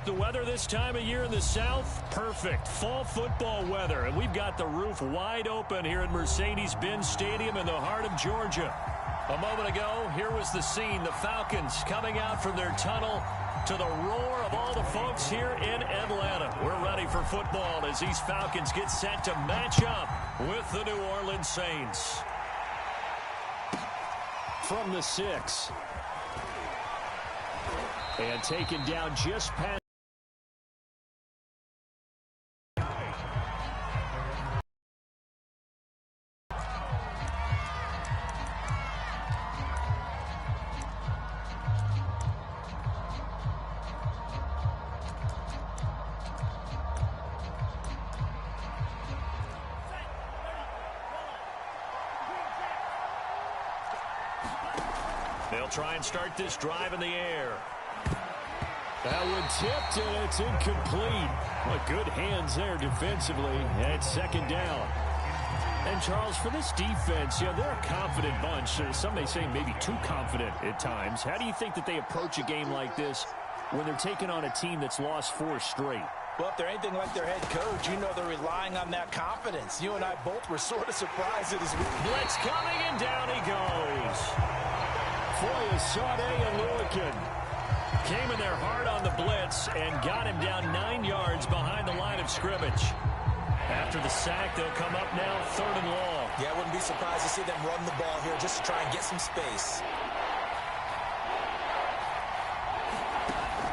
The weather this time of year in the South, perfect. Fall football weather, and we've got the roof wide open here at Mercedes-Benz Stadium in the heart of Georgia. A moment ago, here was the scene. The Falcons coming out from their tunnel to the roar of all the folks here in Atlanta. We're ready for football as these Falcons get set to match up with the New Orleans Saints. From the 6. And taken down just past. They'll try and start this drive in the air. That one tipped, and it's incomplete. What good hands there defensively. And it's second down. And, Charles, for this defense, they're a confident bunch. Some may say maybe too confident at times. How do you think that they approach a game like this when they're taking on a team that's lost 4 straight? Well, if they're anything like their head coach, they're relying on that confidence. You and I both were sort of surprised at his blitz coming, and down he goes. Sade and Lurkin came in there hard on the blitz and got him down 9 yards behind the line of scrimmage. After the sack, they'll come up now 3rd and long. Yeah, I wouldn't be surprised to see them run the ball here just to try and get some space.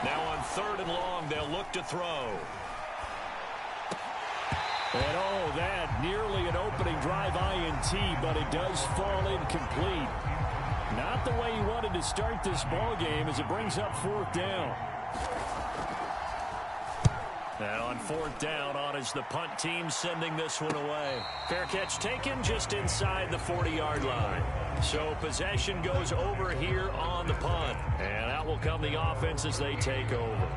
Now on 3rd and long, they'll look to throw. And that nearly an opening drive INT, but it does fall incomplete. Not the way he wanted to start this ball game as it brings up 4th down. And on 4th down, on is the punt team sending this one away. Fair catch taken just inside the 40-yard line. So possession goes over here on the punt. And out will come the offense as they take over.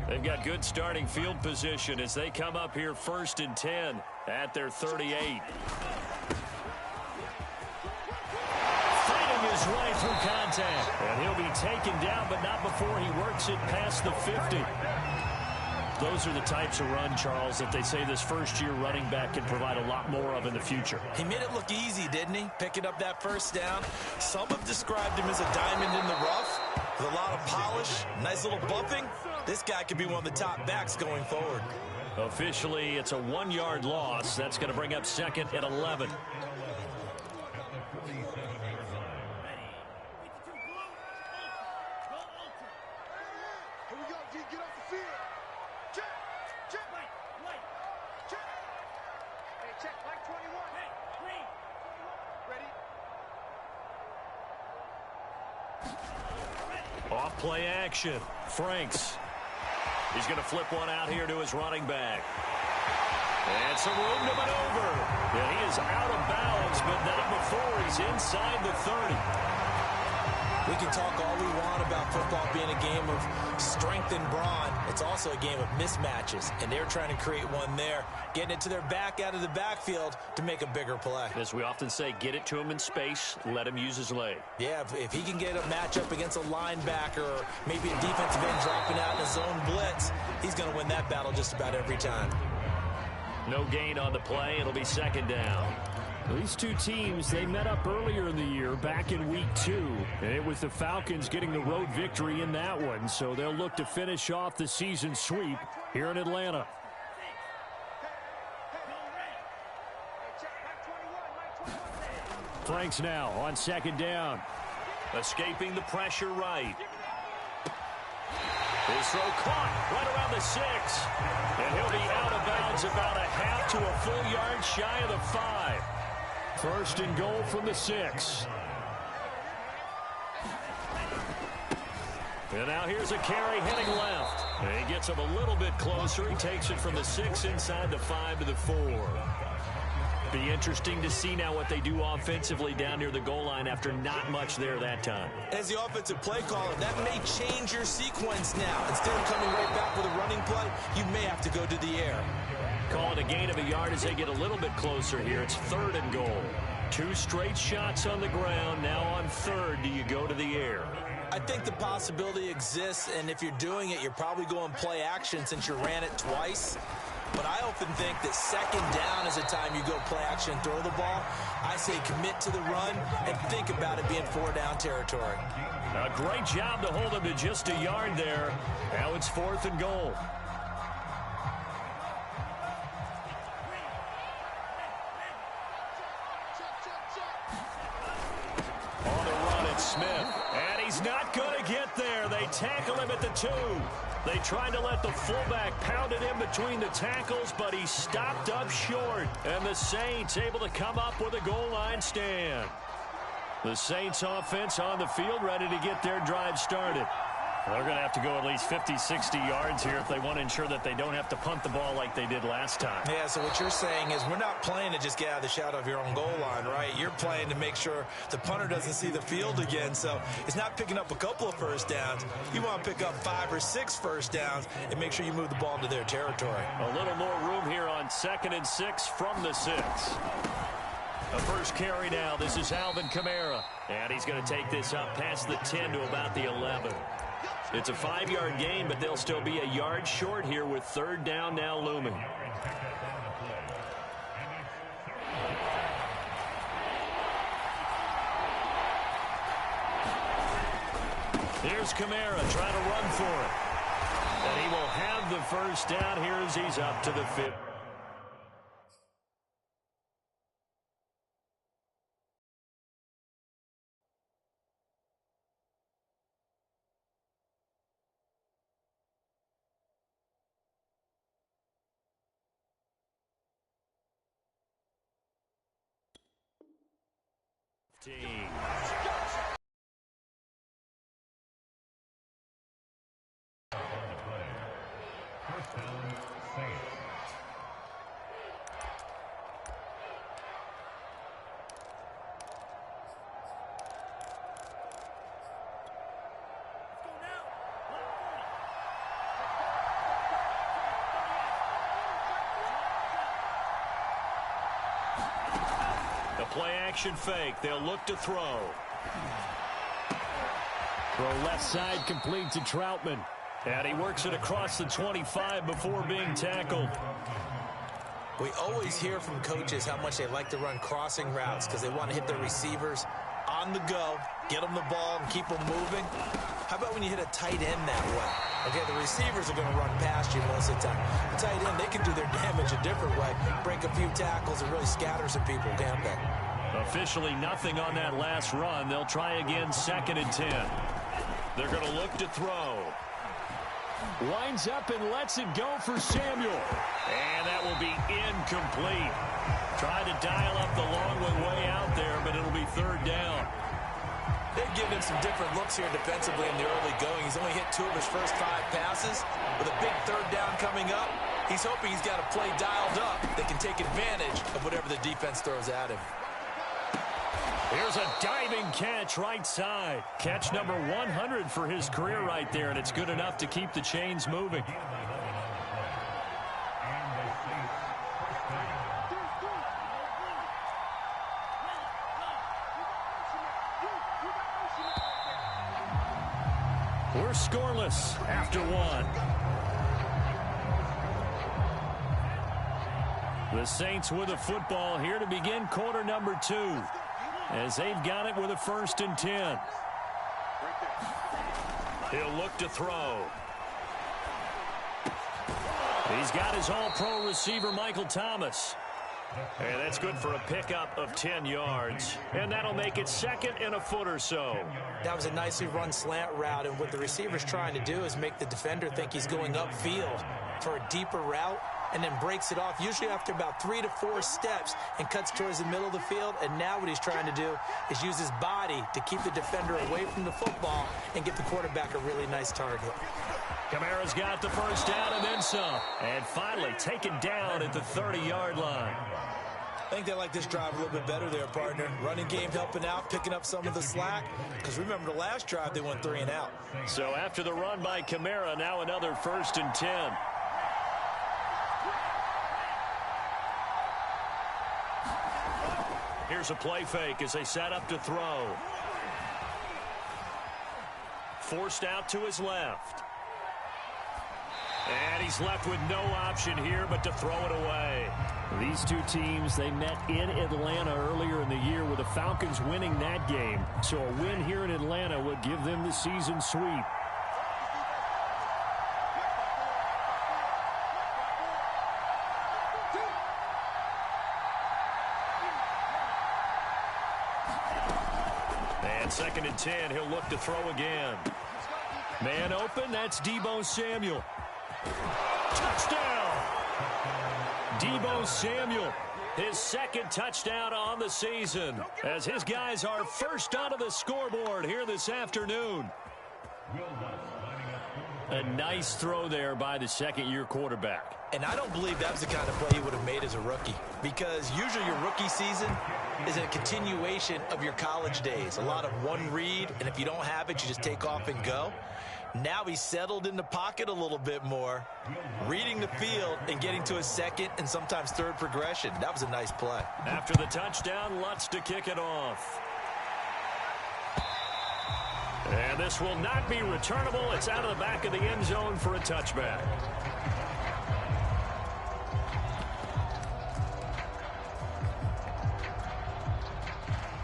They've got good starting field position as they come up here 1st and 10 at their 38. Fighting his way through contact. And he'll be taken down, but not before he works it past the 50. Those are the types of run, Charles, that they say this first-year running back can provide a lot more of in the future. He made it look easy, didn't he? Picking up that 1st down. Some have described him as a diamond in the rough with a lot of polish, nice little bumping. This guy could be one of the top backs going forward. Officially, it's a 1-yard loss. That's going to bring up 2nd and 11. Off play action. Franks. He's going to flip one out here to his running back. And some room to maneuver. Yeah, he is out of bounds, but not before he's inside the 30. We can talk all we want about football being a game of strength and brawn. It's also a game of mismatches, and they're trying to create one there, getting it to their back out of the backfield to make a bigger play. As we often say, get it to him in space, let him use his leg. Yeah, if he can get a matchup against a linebacker or maybe a defensive end dropping out in a zone blitz, he's going to win that battle just about every time. No gain on the play. It'll be 2nd down. These two teams, they met up earlier in the year, back in week 2. And it was the Falcons getting the road victory in that one, so they'll look to finish off the season sweep here in Atlanta. Franks now on 2nd down. Escaping the pressure right. His throw caught right around the 6. And he'll be out of bounds about a half to a full yard shy of the 5. 1st and goal from the 6. And now here's a carry heading left. And he gets him a little bit closer. He takes it from the 6 inside the 5 to the 4. Be interesting to see now what they do offensively down near the goal line after not much there that time. As the offensive play caller, that may change your sequence now. Instead of coming right back with a running play, you may have to go to the air. Call it a gain of a yard as they get a little bit closer here. It's 3rd and goal. 2 straight shots on the ground. Now on 3rd, do you go to the air? I think the possibility exists, and if you're doing it, you're probably going play action since you ran it twice. But I often think that 2nd down is the time you go play action and throw the ball. I say commit to the run and think about it being 4-down territory. A great job to hold him to just a yard there. Now it's 4th and goal. On the run, it's Smith. And he's not going to get there. They tackle him at the 2. They tried to let the fullback pound it in between the tackles, but he stopped up short. And the Saints able to come up with a goal line stand. The Saints offense on the field, ready to get their drive started. They're going to have to go at least 50, 60 yards here if they want to ensure that they don't have to punt the ball like they did last time. Yeah, so what you're saying is we're not playing to just get out of the shadow of your own goal line, right? You're playing to make sure the punter doesn't see the field again. So it's not picking up a couple of first downs. You want to pick up 5 or 6 first downs and make sure you move the ball into their territory. A little more room here on 2nd and 6 from the 6. The first carry now. This is Alvin Kamara. And he's going to take this up past the 10 to about the 11. It's a 5-yard gain, but they'll still be a yard short here with 3rd down now looming. Here's Kamara trying to run for it. And he will have the first down here as he's up to the 5th. Play action fake. They'll look to throw. Throw left side complete to Troutman. And he works it across the 25 before being tackled. We always hear from coaches how much they like to run crossing routes because they want to hit their receivers on the go, get them the ball, and keep them moving. How about when you hit a tight end that way? Okay, the receivers are going to run past you most of the time. The tight end, they can do their damage a different way, break a few tackles, and really scatter some people, can't they? Officially nothing on that last run. They'll try again 2nd and 10. They're going to look to throw. Winds up and lets it go for Samuel. And that will be incomplete. Tried to dial up the long one way out there, but it'll be 3rd down. They've given him some different looks here defensively in the early going. He's only hit 2 of his first 5 passes. With a big 3rd down coming up, he's hoping he's got a play dialed up that can take advantage of whatever the defense throws at him. Here's a diving catch right side. Catch number 100 for his career right there, and it's good enough to keep the chains moving. We're scoreless after 1. The Saints with a football here to begin quarter number 2. As they've got it with a 1st and 10. He'll look to throw. He's got his all-pro receiver, Michael Thomas. And that's good for a pickup of 10 yards. And that'll make it 2nd and a foot or so. That was a nicely run slant route, and what the receiver's trying to do is make the defender think he's going upfield for a deeper route, and then breaks it off, usually after about 3 to 4 steps, and cuts towards the middle of the field. And now what he's trying to do is use his body to keep the defender away from the football and get the quarterback a really nice target. Kamara's got the first down and then some. And finally taken down at the 30-yard line. I think they like this drive a little bit better there, partner. Running game helping out, picking up some of the slack. Because remember, the last drive, they went 3 and out. So after the run by Kamara, now another 1st and 10. Here's a play fake as they set up to throw. Forced out to his left. And he's left with no option here but to throw it away. These two teams, they met in Atlanta earlier in the year with the Falcons winning that game. So a win here in Atlanta would give them the season sweep. And 2nd and 10, he'll look to throw again. Man open, that's Deebo Samuel. Touchdown! Deebo Samuel, his 2nd touchdown on the season, as his guys are first onto the scoreboard here this afternoon. A nice throw there by the second-year quarterback. And I don't believe that was the kind of play he would have made as a rookie, because usually your rookie season is a continuation of your college days. A lot of one read, and if you don't have it, you just take off and go. Now he's settled in the pocket a little bit more, reading the field and getting to his 2nd and sometimes 3rd progression. That was a nice play. After the touchdown, Lutz to kick it off. And this will not be returnable. It's out of the back of the end zone for a touchback.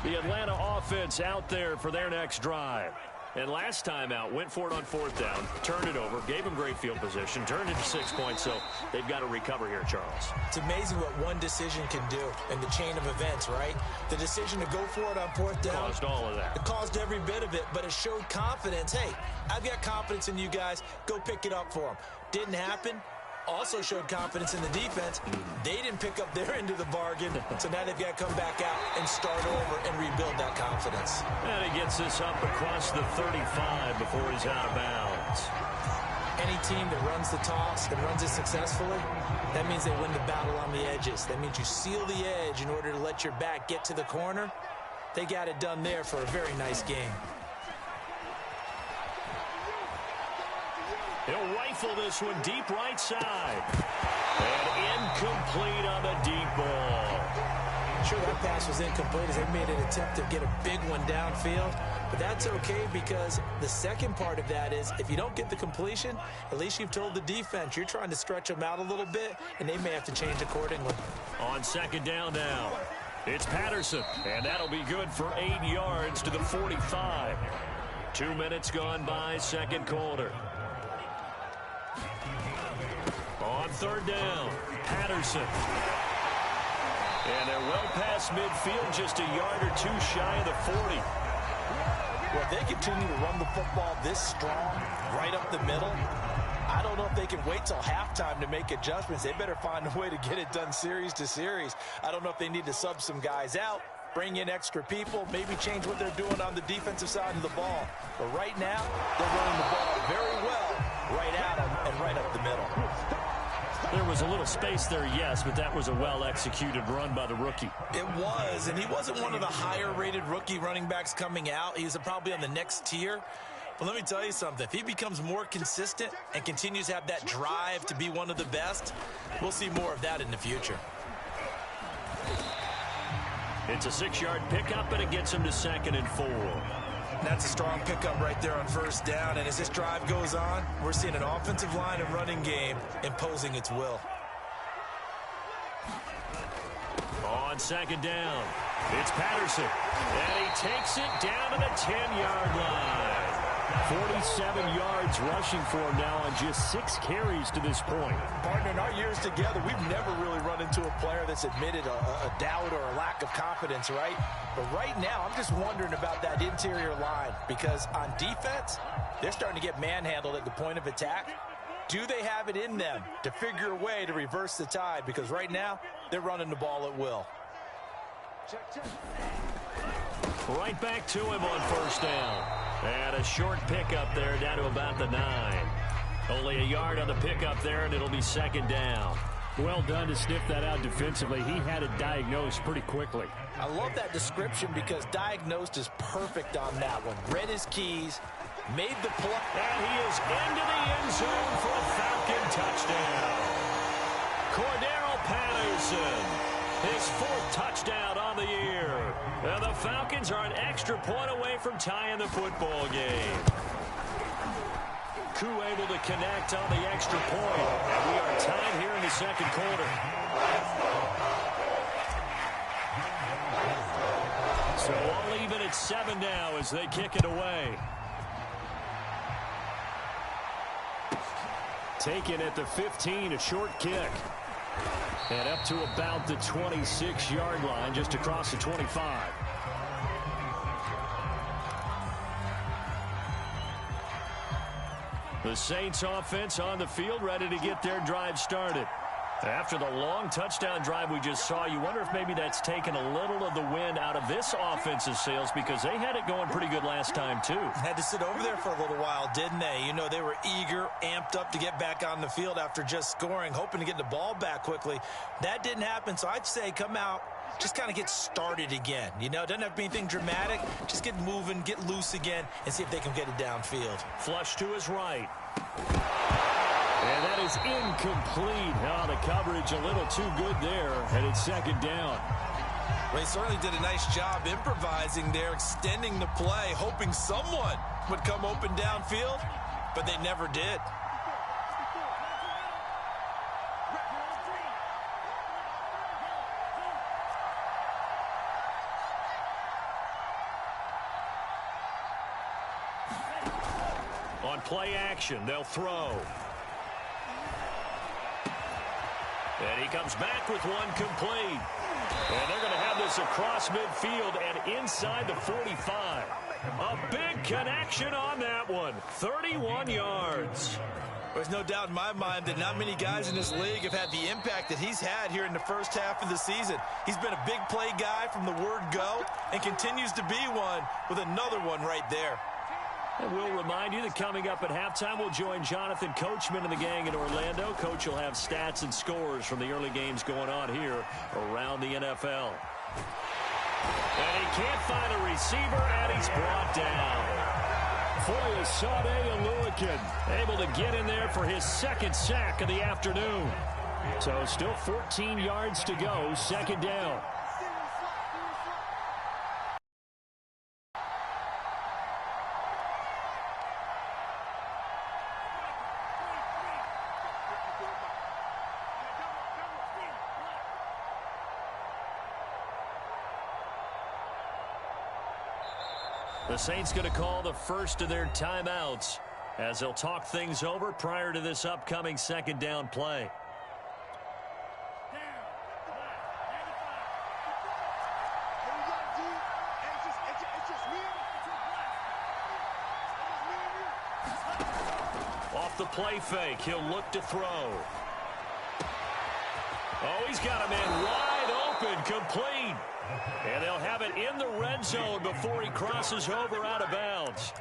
The Atlanta offense out there for their next drive. And last time out, went for it on 4th down, turned it over, gave him great field position, turned it to 6 points, so they've got to recover here, Charles. It's amazing what one decision can do in the chain of events, right? The decision to go for it on 4th down. Caused all of that. It caused every bit of it, but it showed confidence. Hey, I've got confidence in you guys. Go pick it up for them. Didn't happen. Also showed confidence in the defense. They didn't pick up their end of the bargain, so now they've got to come back out and start over and rebuild that confidence. And he gets this up across the 35 before he's out of bounds. Any team that runs the toss and runs it successfully, that means they win the battle on the edges. That means you seal the edge in order to let your back get to the corner. They got it done there for a very nice game. He'll rifle this one deep right side. And incomplete on the deep ball. Sure, that pass was incomplete as they made an attempt to get a big one downfield. But that's okay, because the second part of that is if you don't get the completion, at least you've told the defense you're trying to stretch them out a little bit, and they may have to change accordingly. On 2nd down now, it's Patterson. And that'll be good for 8 yards to the 45. 2 minutes gone by, 2nd quarter. On 3rd down, Patterson. And they're well past midfield, just a yard or 2 shy of the 40. Well, if they continue to run the football this strong, right up the middle, I don't know if they can wait till halftime to make adjustments. They better find a way to get it done series to series. I don't know if they need to sub some guys out, bring in extra people, maybe change what they're doing on the defensive side of the ball. But right now, they're running the ball very well, right at them and right up the middle. There was a little space there, yes, but that was a well-executed run by the rookie. It was, and he wasn't one of the higher-rated rookie running backs coming out. He's probably on the next tier. But let me tell you something. If he becomes more consistent and continues to have that drive to be one of the best, we'll see more of that in the future. It's a 6-yard pickup, and it gets him to 2nd and 4. That's a strong pickup right there on 1st down. And as this drive goes on, we're seeing an offensive line and running game imposing its will. On 2nd down, it's Patterson. And he takes it down to the 10-yard line. 47 yards rushing for him now on just 6 carries to this point. Partner, in our years together, we've never really run into a player that's admitted a doubt or a lack of confidence, right? But right now, I'm just wondering about that interior line, because on defense, they're starting to get manhandled at the point of attack. Do they have it in them to figure a way to reverse the tide? Because right now, they're running the ball at will. Right back to him on 1st down. And a short pickup there down to about the 9. Only a yard on the pickup there, and it'll be 2nd down. Well done to sniff that out defensively. He had it diagnosed pretty quickly. I love that description, because diagnosed is perfect on that one. Read his keys, made the play. And he is into the end zone for a Falcon touchdown. Cordero Patterson His 4th touchdown on the year. And the Falcons are an extra point away from tying the football game. Koo able to connect on the extra point. And we are tied here in the second quarter. So all even at 7 now as they kick it away. Taken at the 15, a short kick. And up to about the 26-yard line, just across the 25. The Saints offense on the field, ready to get their drive started. After the long touchdown drive we just saw, you wonder if maybe that's taken a little of the wind out of this offensive sails, because they had it going pretty good last time, too. Had to sit over there for a little while, didn't they? You know, they were eager, amped up to get back on the field after just scoring, hoping to get the ball back quickly. That didn't happen, so I'd say come out, just kind of get started again. You know, it doesn't have to be anything dramatic. Just get moving, get loose again, and see if they can get it downfield. Flush to his right. And that is incomplete. Oh, the coverage a little too good there, and it's second down. Well, he certainly did a nice job improvising there, extending the play, hoping someone would come open downfield, but they never did. On play action, they'll throw. And he comes back with one complete. And they're going to have this across midfield and inside the 45. A big connection on that one. 31 yards. There's no doubt in my mind that not many guys in this league have had the impact that he's had here in the first half of the season. He's been a big play guy from the word go and continues to be one with another one right there. And we'll remind you that coming up at halftime, we'll join Jonathan Coachman and the gang in Orlando. Coach will have stats and scores from the early games going on here around the NFL. And he can't find a receiver, and he's brought down. Foyesade Oluwakin able to get in there for his 2nd sack of the afternoon. So still 14 yards to go, second down. The Saints going to call the first of their timeouts as they'll talk things over prior to this upcoming second down play. Off the play fake, he'll look to throw. Oh, he's got a man wide open, complete. And they'll have it in the red zone before he crosses over out of bounds.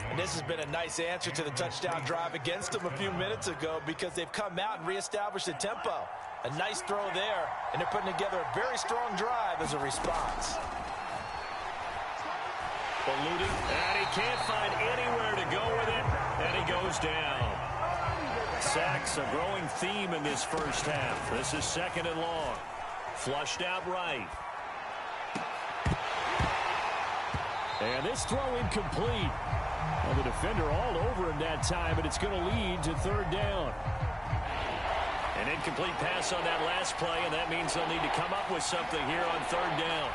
And this has been a nice answer to the touchdown drive against them a few minutes ago, because they've come out and reestablished the tempo. A nice throw there, and they're putting together a very strong drive as a response. Ballooning, and he can't find anywhere to go with it, and he goes down. Sacks a growing theme in this first half. This is 2nd and long. Flushed out right. And this throw incomplete. Well, the defender all over him that time, but it's going to lead to 3rd down. An incomplete pass on that last play, and that means they'll need to come up with something here on 3rd down.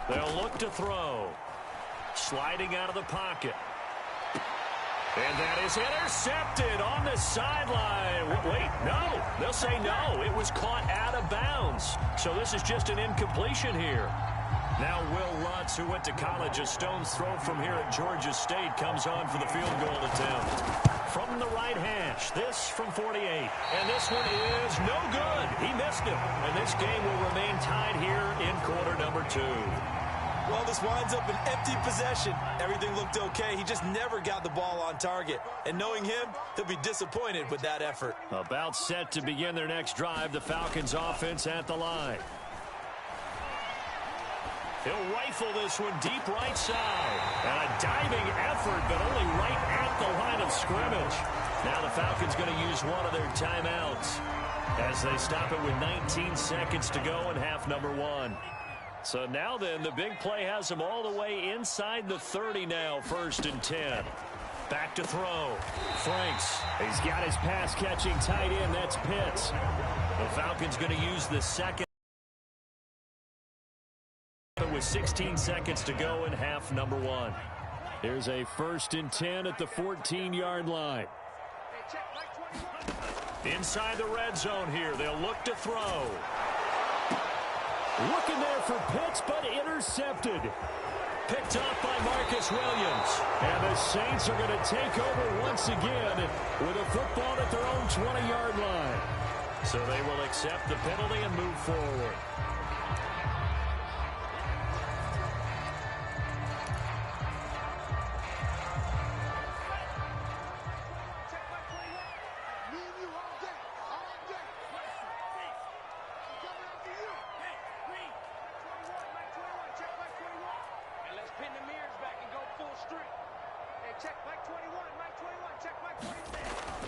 They'll look to throw. Sliding out of the pocket. And that is intercepted on the sideline. Wait, no. They'll say no. It was caught out of bounds. So this is just an incompletion here. Now Will Lutz, who went to college a stone's throw from here at Georgia State, comes on for the field goal attempt. From the right hash, this from 48. And this one is no good. He missed it. And this game will remain tied here in quarter number 2. Well, this winds up an empty possession. Everything looked okay. He just never got the ball on target. And knowing him, he'll be disappointed with that effort. About set to begin their next drive, the Falcons offense at the line. He'll rifle this one deep right side. And a diving effort, but only right at the line of scrimmage. Now the Falcons going to use one of their timeouts as they stop it with 19 seconds to go in half number 1. So now then, the big play has him all the way inside the 30 now, 1st and 10. Back to throw. Franks. He's got his pass-catching tight end. That's Pitts. The Falcons going to use the second with 16 seconds to go in half number 1. Here's a 1st and 10 at the 14-yard line. Inside the red zone here. They'll look to throw. Looking there for Pitts, but intercepted. Picked off by Marcus Williams. And the Saints are going to take over once again with a football at their own 20-yard line. So they will accept the penalty and move forward.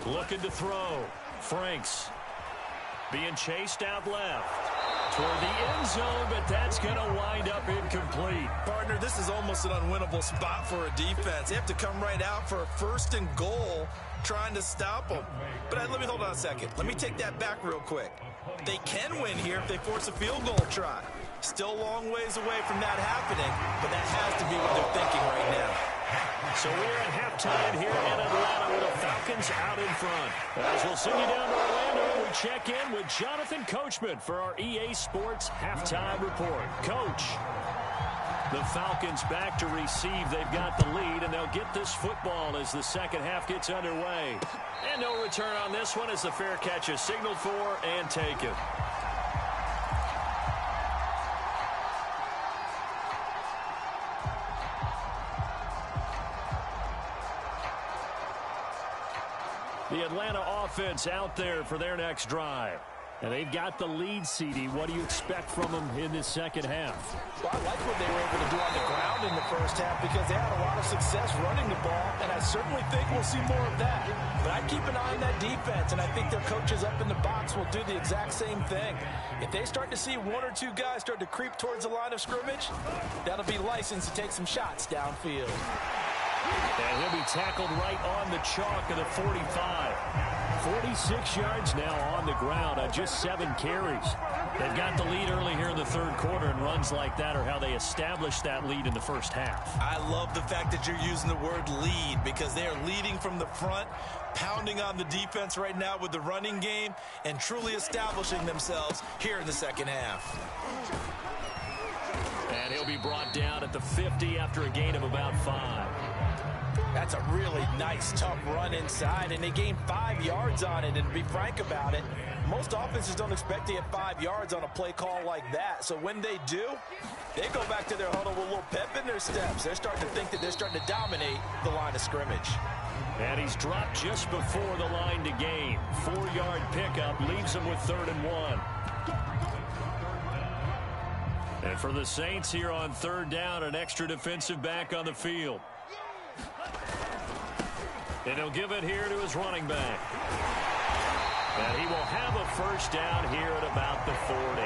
Looking to throw. Franks being chased out left toward the end zone, but that's going to wind up incomplete. Partner, this is almost an unwinnable spot for a defense. They have to come right out for a 1st and goal trying to stop them. But let me hold on a second. Let me take that back real quick. They can win here if they force a field goal try. Still a long ways away from that happening, but that has to be what they're thinking right now. So we're at halftime here in Atlanta with the Falcons out in front. As we'll send you down to Orlando, we check in with Jonathan Coachman for our EA Sports Halftime Report. Coach, the Falcons back to receive. They've got the lead, and they'll get this football as the second half gets underway. And no return on this one as the fair catch is signaled for and taken. The Atlanta offense out there for their next drive. And they've got the lead, CD. What do you expect from them in this second half? Well, I like what they were able to do on the ground in the first half because they had a lot of success running the ball, and I certainly think we'll see more of that. But I'd keep an eye on that defense, and I think their coaches up in the box will do the exact same thing. If they start to see 1 or 2 guys start to creep towards the line of scrimmage, that'll be licensed to take some shots downfield. And he'll be tackled right on the chalk of the 45. 46 yards now on the ground on just 7 carries. They've got the lead early here in the third quarter, and runs like that are how they established that lead in the first half. I love the fact that you're using the word lead because they are leading from the front, pounding on the defense right now with the running game, and truly establishing themselves here in the second half. And he'll be brought down at the 50 after a gain of about 5. That's a really nice, tough run inside, and they gained 5 yards on it. And to be frank about it, most offenses don't expect to get 5 yards on a play call like that. So when they do, they go back to their huddle with a little pep in their steps. They're starting to think that they're starting to dominate the line of scrimmage. And he's dropped just before the line to gain. 4-yard pickup leaves him with 3rd and 1. And for the Saints here on 3rd down, an extra defensive back on the field. And he'll give it here to his running back. And he will have a 1st down here at about the 40.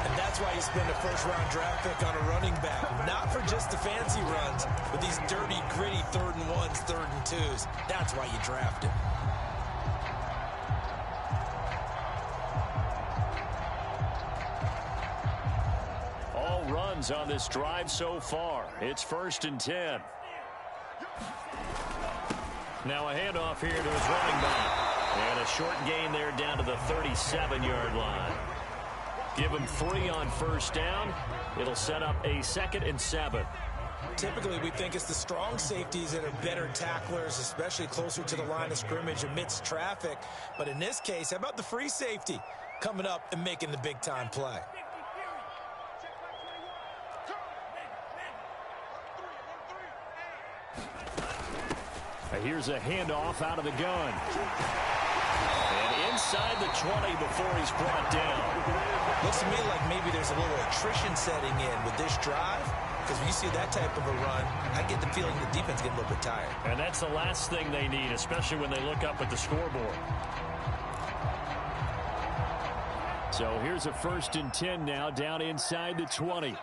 And that's why you spend a 1st-round draft pick on a running back. Not for just the fancy runs, but these dirty, gritty 3rd and 1s, 3rd and 2s. That's why you draft him. All runs on this drive so far. It's 1st and 10. Now a handoff here to his running back. And a short gain there down to the 37-yard line. Give him 3 on 1st down. It'll set up a 2nd and 7. Typically, we think it's the strong safeties that are better tacklers, especially closer to the line of scrimmage amidst traffic. But in this case, how about the free safety coming up and making the big-time play? Here's a handoff out of the gun. And inside the 20 before he's brought down. Looks to me like maybe there's a little attrition setting in with this drive. Because when you see that type of a run, I get the feeling the defense getting a little bit tired. And that's the last thing they need, especially when they look up at the scoreboard. So here's a 1st and 10 now, down inside the 20.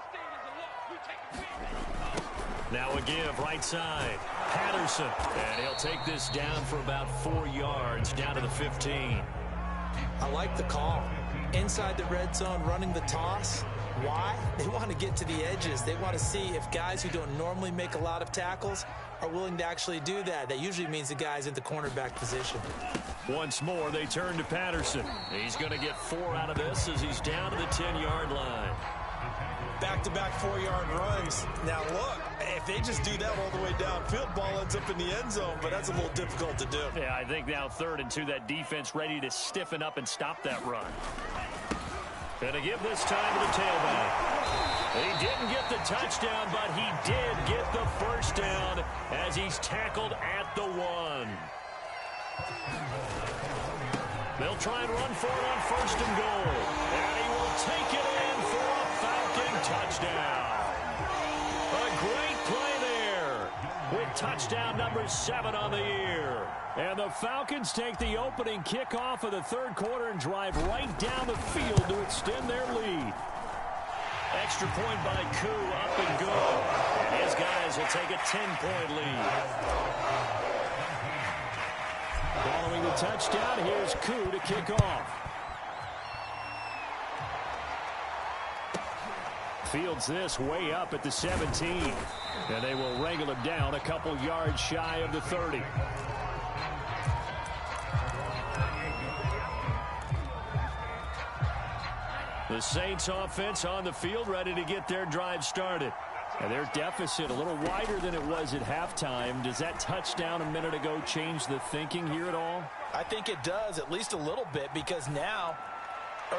Now a give right side. Patterson. And he'll take this down for about 4 yards, down to the 15. I like the call. Inside the red zone, running the toss. Why? They want to get to the edges. They want to see if guys who don't normally make a lot of tackles are willing to actually do that. That usually means the guy's in the cornerback position. Once more, they turn to Patterson. He's going to get 4 out of this as he's down to the 10-yard line. Back-to-back 4-yard runs. Now, look, if they just do that all the way downfield, ball ends up in the end zone, but that's a little difficult to do. Yeah, I think now 3rd and 2, that defense ready to stiffen up and stop that run. Gonna give this time to the tailback. He didn't get the touchdown, but he did get the 1st down as he's tackled at the 1. They'll try and run for it on 1st and goal. And he will take it in for a Falcon touchdown. A great play there with touchdown number 7 on the year. And the Falcons take the opening kickoff of the 3rd quarter and drive right down the field to extend their lead. Extra point by Koo, up and good. And his guys will take a 10-point lead. Following the touchdown, here's Koo to kick off. Fields this way up at the 17. And they will wrangle him down a couple yards shy of the 30. The Saints offense on the field ready to get their drive started. And their deficit a little wider than it was at halftime. Does that touchdown a minute ago change the thinking here at all? I think it does, at least a little bit, because now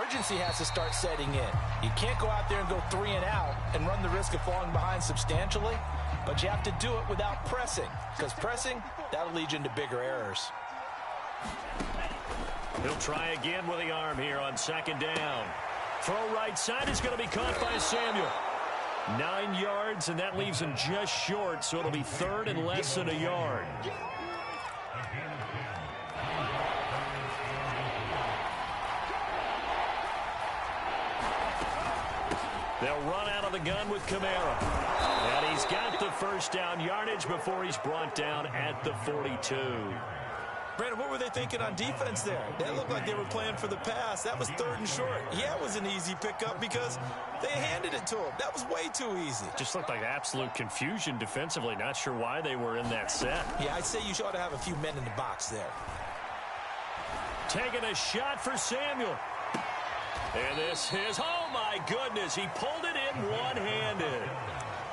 urgency has to start setting in. You can't go out there and go 3 and out and run the risk of falling behind substantially, but you have to do it without pressing, because pressing, that'll lead you into bigger errors. He'll try again with the arm here on 2nd down. Throw right side is going to be caught by Samuel. 9 yards, and that leaves him just short, so it'll be 3rd and less than a yard. They'll run out of the gun with Kamara. And he's got the 1st down yardage before he's brought down at the 42. Brandon, what were they thinking on defense there? They looked like they were playing for the pass. That was 3rd and short. Yeah, it was an easy pickup because they handed it to him. That was way too easy. Just looked like absolute confusion defensively. Not sure why they were in that set. Yeah, I'd say you ought to have a few men in the box there. Taking a shot for Samuel. And this is, oh my goodness, he pulled it in one-handed.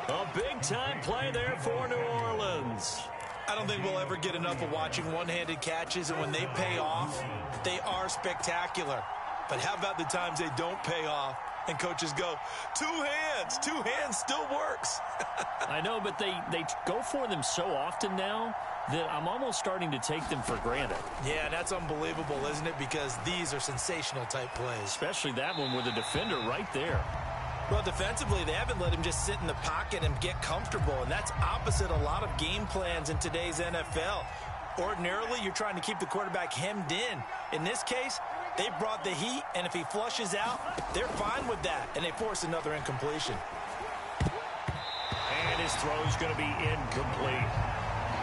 A big-time play there for New Orleans. I don't think we'll ever get enough of watching one-handed catches, and when they pay off, they are spectacular. But how about the times they don't pay off, and coaches go, 2 hands, 2 hands still works. I know, but they go for them so often now that I'm almost starting to take them for granted. Yeah, that's unbelievable, isn't it? Because these are sensational type plays. Especially that one with a defender right there. Well, defensively, they haven't let him just sit in the pocket and get comfortable, and that's opposite a lot of game plans in today's NFL. Ordinarily, you're trying to keep the quarterback hemmed in. In this case, they brought the heat, and if he flushes out, they're fine with that, and they force another incompletion. And his throw's going to be incomplete.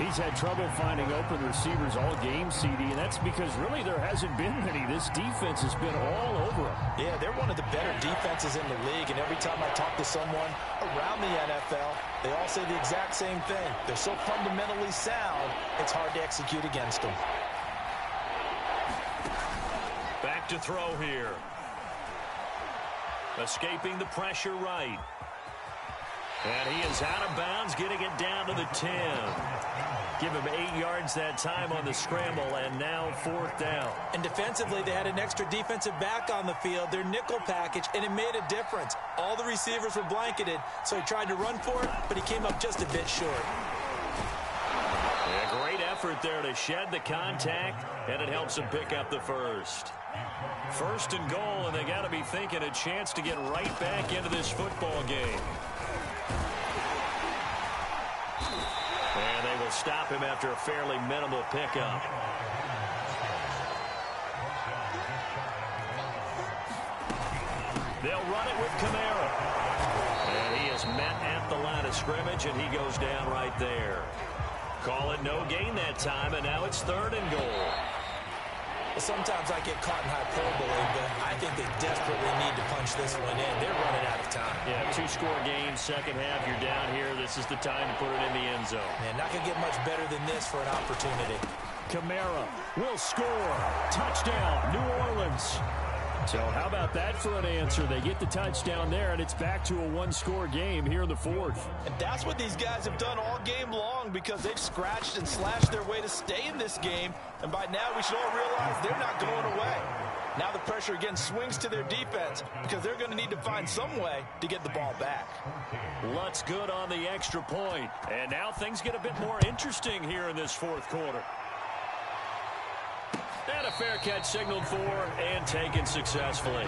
He's had trouble finding open receivers all game, CD, and that's because really there hasn't been many. This defense has been all over him. Yeah, they're one of the better defenses in the league, and every time I talk to someone around the NFL, they all say the exact same thing. They're so fundamentally sound, it's hard to execute against them. Back to throw here. Escaping the pressure right. And he is out of bounds, getting it down to the 10. Give him 8 yards that time on the scramble, and now 4th down. And defensively, they had an extra defensive back on the field, their nickel package, and it made a difference. All the receivers were blanketed, so he tried to run for it, but he came up just a bit short. A great effort there to shed the contact, and it helps them pick up the first. First and goal, and they got to be thinking a chance to get right back into this football game. And they will stop him after a fairly minimal pickup. They'll run it with Kamara. And he is met at the line of scrimmage, and he goes down right there. Call it no gain that time, and now it's third and goal. Well, sometimes I get caught in hyperbole, but I think they desperately need to punch this one in. They're running out of time. Yeah, two-score game, second half, you're down here. This is the time to put it in the end zone. Man, not going to get much better than this for an opportunity. Kamara will score. Touchdown, New Orleans. So how about that for an answer? They get the touchdown there, and it's back to a one-score game here in the fourth. And that's what these guys have done all game long, because they've scratched and slashed their way to stay in this game. And by now, we should all realize they're not going away. Now the pressure again swings to their defense, because they're going to need to find some way to get the ball back. Lutz good on the extra point. And now things get a bit more interesting here in this fourth quarter. And a fair catch signaled for and taken successfully.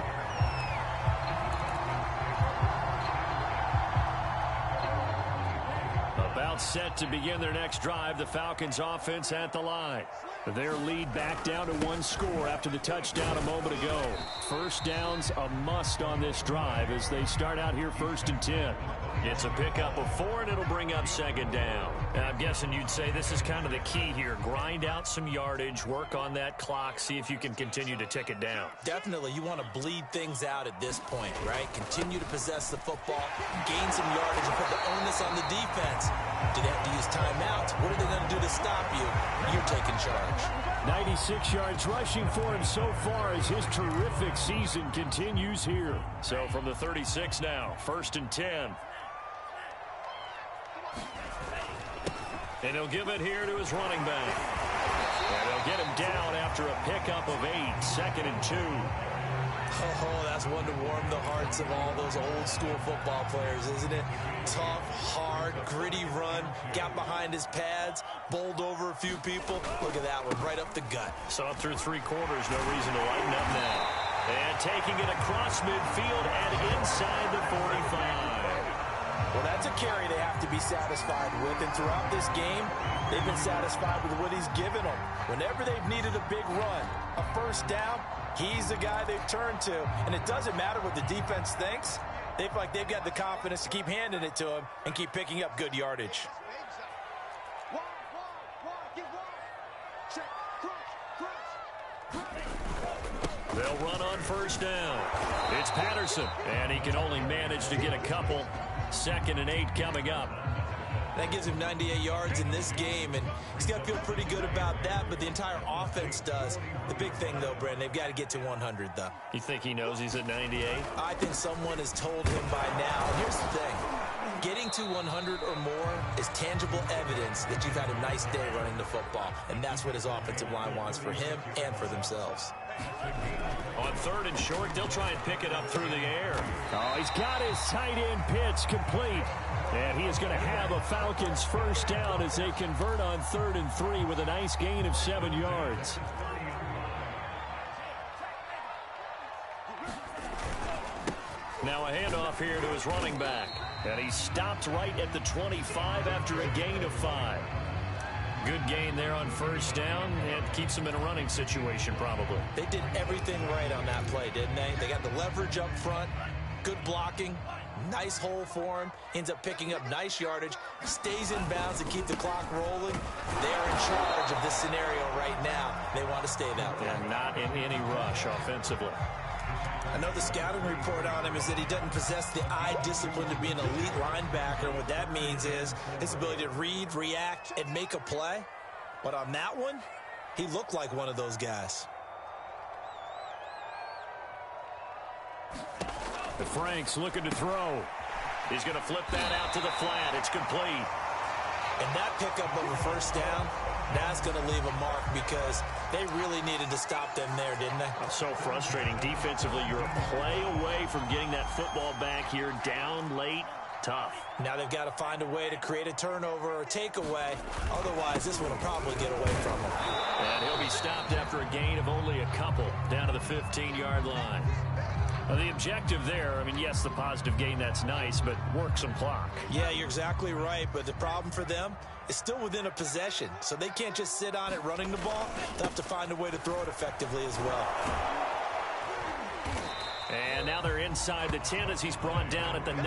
About set to begin their next drive, the Falcons offense at the line. Their lead back down to one score after the touchdown a moment ago. First down's a must on this drive as they start out here 1st and 10. It's a pickup of 4, and it'll bring up second down. And I'm guessing you'd say this is kind of the key here. Grind out some yardage, work on that clock, see if you can continue to tick it down. Definitely, you want to bleed things out at this point, right? Continue to possess the football, gain some yardage, and put the onus on the defense. Do they have to use timeouts? What are they going to do to stop you? You're taking charge. 96 yards rushing for him so far as his terrific season continues here. So from the 36 now, 1st and 10. And he'll give it here to his running back. And they'll get him down after a pickup of 8, 2nd and 2. Oh, that's one to warm the hearts of all those old school football players, isn't it? Tough, hard, gritty run, got behind his pads, bowled over a few people. Look at that one, right up the gut. Saw it through 3 quarters, no reason to lighten up now. And taking it across midfield and inside the 45. Well, that's a carry they have to be satisfied with, and throughout this game, they've been satisfied with what he's given them. Whenever they've needed a big run, a first down, he's the guy they've turned to, and it doesn't matter what the defense thinks. They feel like they've got the confidence to keep handing it to him and keep picking up good yardage. They'll run on first down. It's Patterson, and he can only manage to get a couple. 2nd and 8 coming up. That gives him 98 yards in this game, and he's got to feel pretty good about that, but the entire offense does. The big thing, though, Brandon, they've got to get to 100, though. You think he knows he's at 98? I think someone has told him by now. And here's the thing. Getting to 100 or more is tangible evidence that you've had a nice day running the football, and that's what his offensive line wants for him and for themselves. On 3rd and short, they'll try and pick it up through the air. Oh, he's got his tight end pitch complete. And he is going to have a Falcons first down as they convert on 3rd and 3 with a nice gain of 7 yards. Now a handoff here to his running back. And he stopped right at the 25 after a gain of 5. Good gain there on first down, and keeps him in a running situation probably. They did everything right on that play, didn't they? They got the leverage up front, good blocking, nice hole for him, ends up picking up nice yardage, stays in bounds to keep the clock rolling. They are in charge of this scenario right now. They want to stay that way. And not in any rush offensively. I know the scouting report on him is that he doesn't possess the eye discipline to be an elite linebacker. And what that means is his ability to read, react, and make a play. But on that one, he looked like one of those guys. The Frank's looking to throw. He's going to flip that out to the flat. It's complete. And that pickup of a first down, that's going to leave a mark because they really needed to stop them there, didn't they? So frustrating. Defensively, you're a play away from getting that football back here, down late. tough. Now they've got to find a way to create a turnover or takeaway. Otherwise, this one will probably get away from him. And he'll be stopped after a gain of only a couple down to the 15-yard line. Now, the objective there, I mean, yes, the positive gain, that's nice, but work some clock. Yeah, you're exactly right, but the problem for them is still within a possession, so they can't just sit on it running the ball. They'll have to find a way to throw it effectively as well. And now they're inside the 10 as he's brought down at the 9.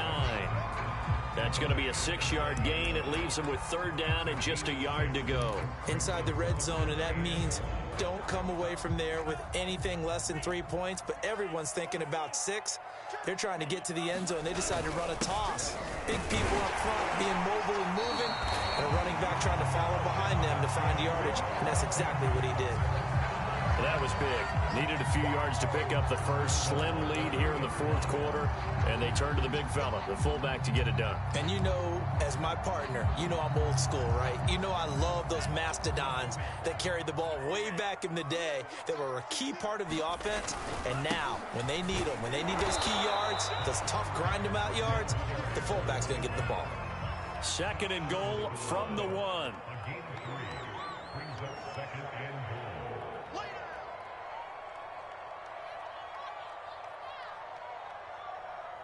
That's going to be a 6-yard gain. It leaves them with 3rd down and just a yard to go. Inside the red zone, and that means don't come away from there with anything less than 3 points, but everyone's thinking about 6. They're trying to get to the end zone. They decide to run a toss. Big people up front being mobile and moving, and a running back trying to follow behind them to find yardage, and that's exactly what he did. Well, that was big. Needed a few yards to pick up the first. Slim lead here in the 4th quarter, and they turn to the big fella, the fullback, to get it done. And you know, as my partner, you know I'm old school, right? You know I love those mastodons that carried the ball way back in the day that were a key part of the offense. And now, when they need them, when they need those key yards, those tough grind-them-out yards, the fullback's going to get the ball. 2nd and goal from the 1.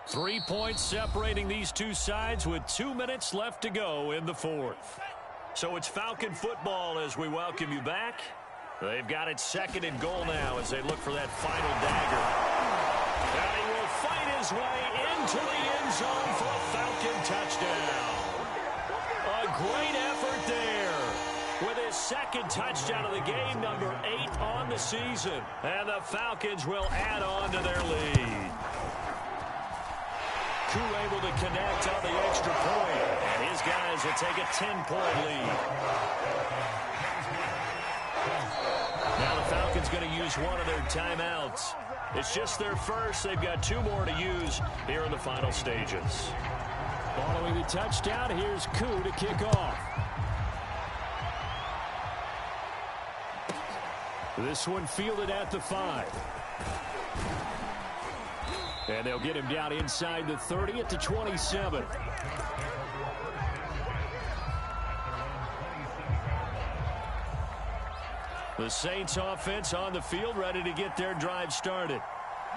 Three points separating these two sides with 2 minutes left to go in the 4th. So it's Falcon football as we welcome you back. They've got it 2nd and goal now as they look for that final dagger. And he will fight his way into the end zone for a Falcon touchdown. A great effort there with his 2nd touchdown of the game, number 8 on the season. And the Falcons will add on to their lead. Koo able to connect on the extra point, and his guys will take a 10-point lead. Now the Falcons going to use one of their timeouts. It's just their first. They've got 2 more to use here in the final stages. Following the touchdown, here's Koo to kick off. This one fielded at the 5. And they'll get him down inside the 30 at the 27. The Saints offense on the field, ready to get their drive started.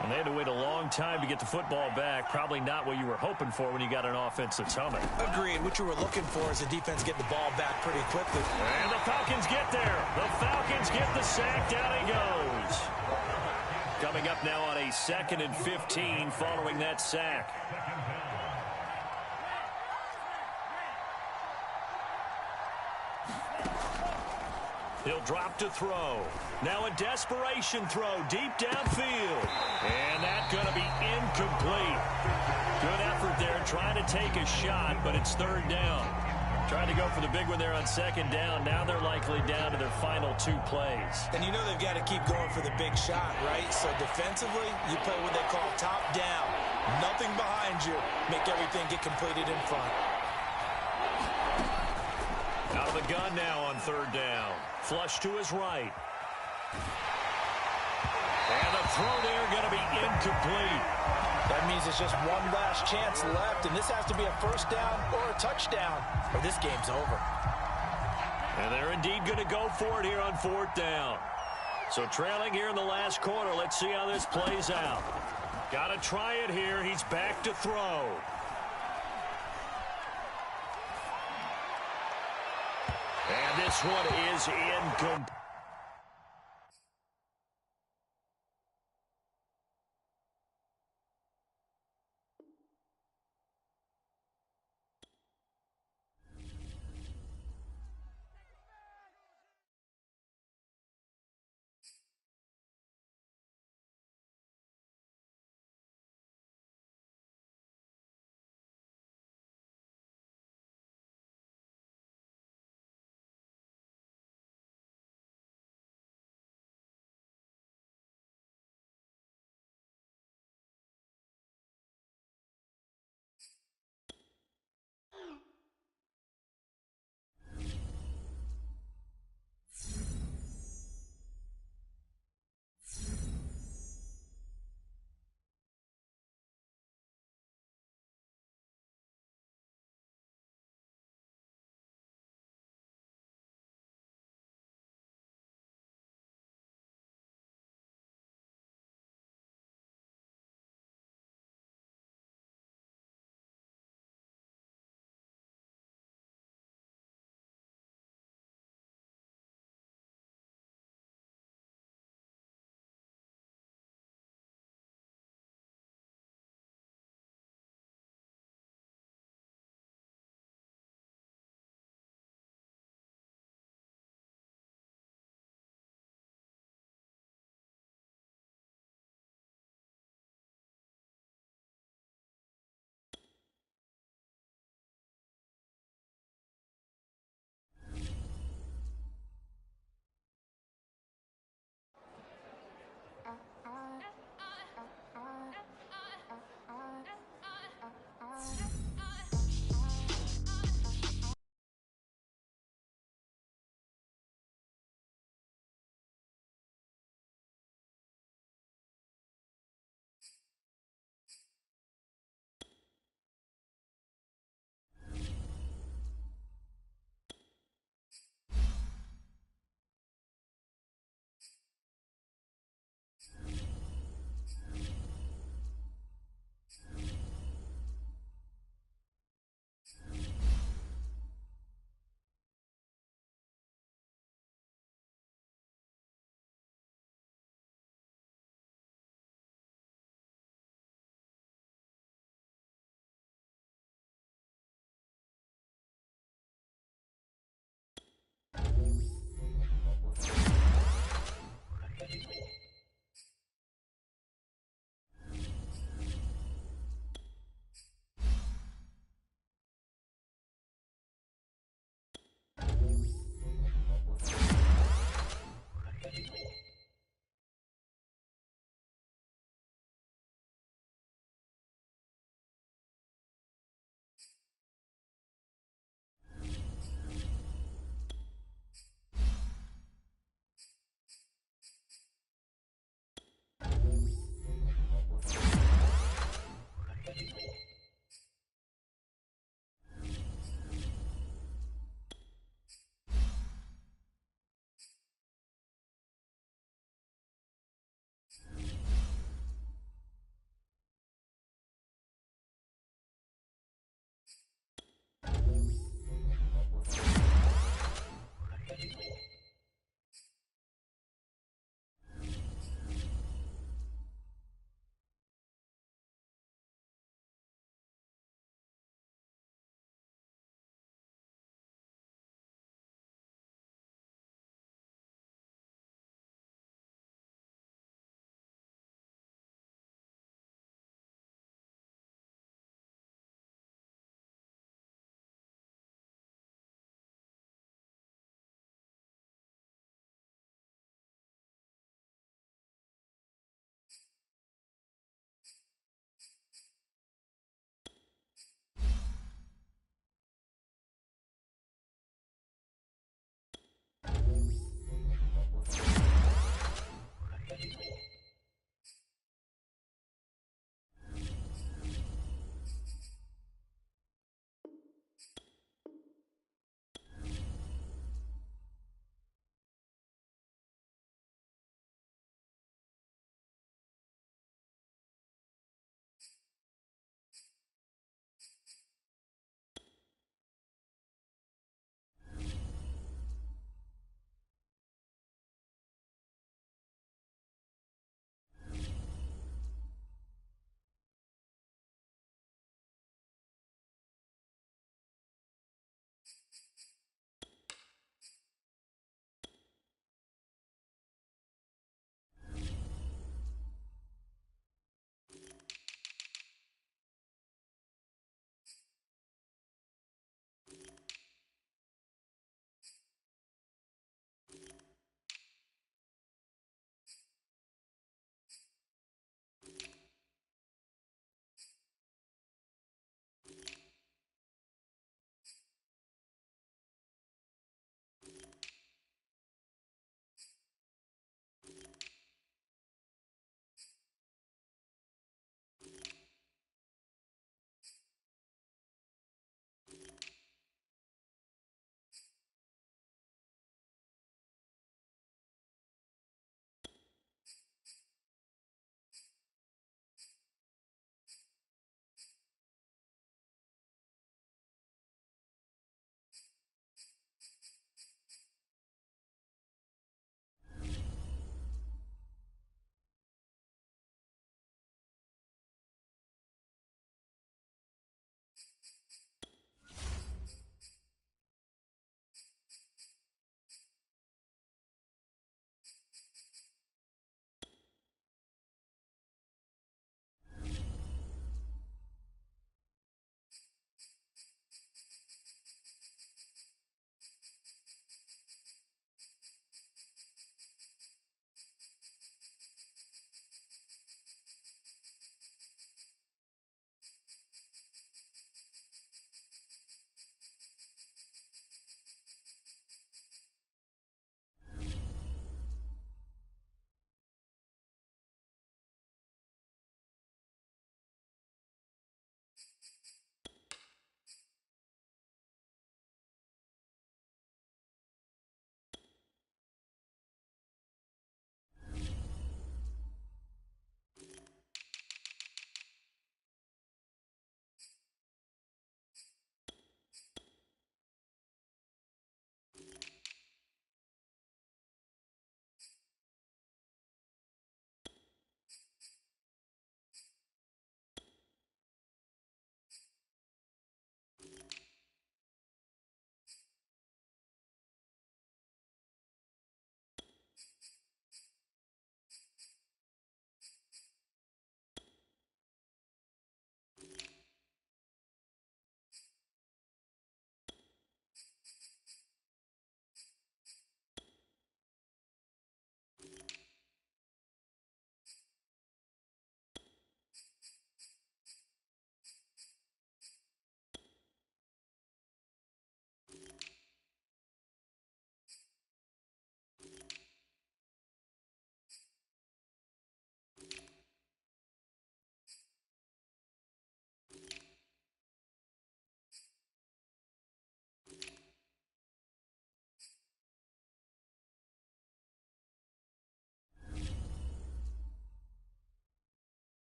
And they had to wait a long time to get the football back. Probably not what you were hoping for when you got an offense that's humming. Agreed. What you were looking for is the defense get the ball back pretty quickly. And the Falcons get there. The Falcons get the sack. Down he goes. Coming up now on a 2nd and 15 following that sack. He'll drop to throw. Now a desperation throw deep downfield. And that's going to be incomplete. Good effort there trying to take a shot, but it's 3rd down. Trying to go for the big one there on 2nd down. Now they're likely down to their final 2 plays. And you know they've got to keep going for the big shot, right? So defensively, you play what they call top down. Nothing behind you. Make everything get completed in front. Out of the gun now on 3rd down. Flush to his right. And the throw there going to be incomplete. That means it's just one last chance left, and this has to be a 1st down or a touchdown, or this game's over. And they're indeed going to go for it here on 4th down. So trailing here in the last quarter, let's see how this plays out. Got to try it here. He's back to throw. And this one is incomplete.